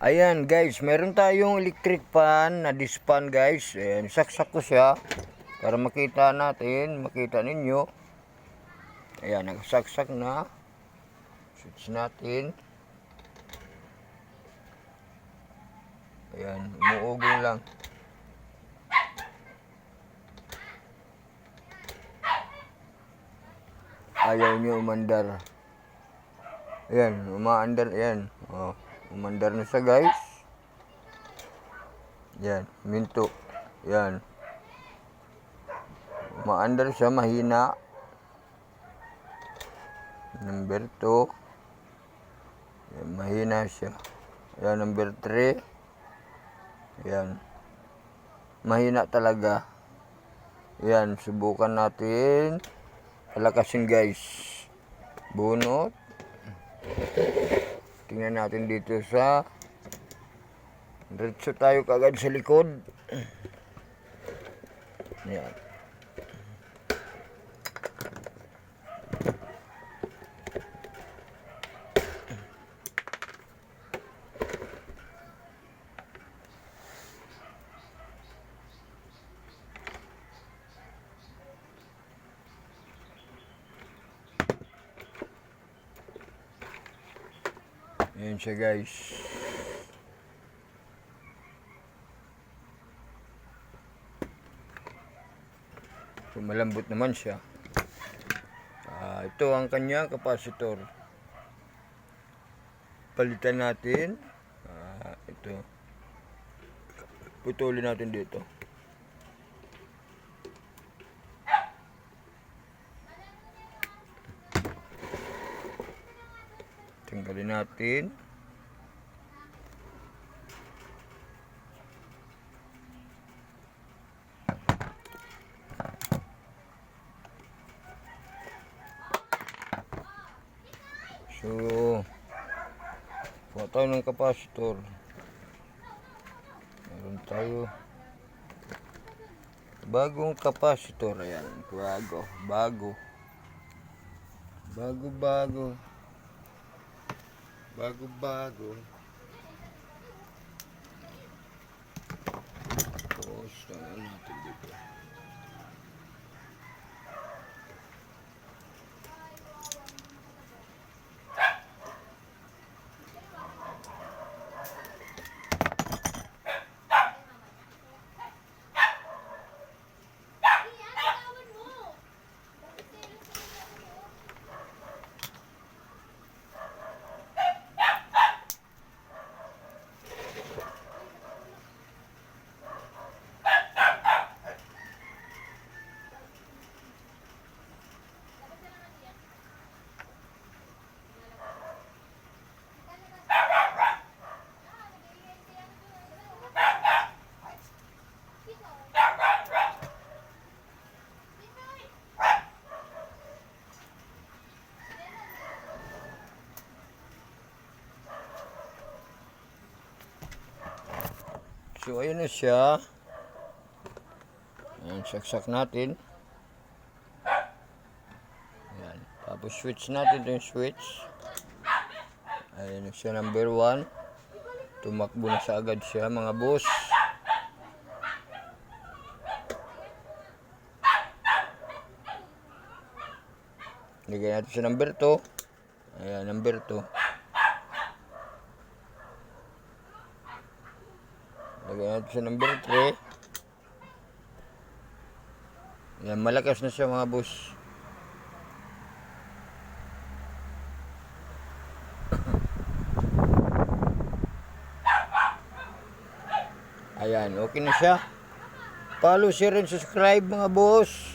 Ayan guys, meron tayong electric fan na dispan guys. Ayan, saksak ko siya para makita natin, makita ninyo. Ayan, nagsaksak na. Switch natin. Ayan, umuugong lang. Ayaw niyo umandar. Ayan, umaandar. Ayan, oh, umandar na siya guys. Ayan, minto. Ayan. Umaandar siya, mahina. Number 2. Ayan, mahina siya. Ayan, number 3. Ayan. Mahina talaga. Ayan, subukan natin. Palakasin guys. Bunot. Tingnan natin dito sa diretso tayo kagad sa likod. Ayan. Ayan siya guys. So, malambot naman siya. Ito ang kanyang kapasitor. Palitan natin. Ito. Putulin natin dito. Tanggalin natin. So, kuha tayo ng kapasitor. Meron tayo bagong kapasitor. Ayan, bago. Tapos, tangan natin dito. So, ayun na siya. Ayan, saksak natin. Ayan. Tapos, switch natin yung switch. Ayan na siya, number 1. Tumakbo na siya agad siya, mga boss. Lagyan natin sa number 2. Ayan, number 2. Lagyan natin sa number 3. Ayan, malakas na siya mga boss. Ayan, okay na siya. Follow, share, and subscribe mga boss.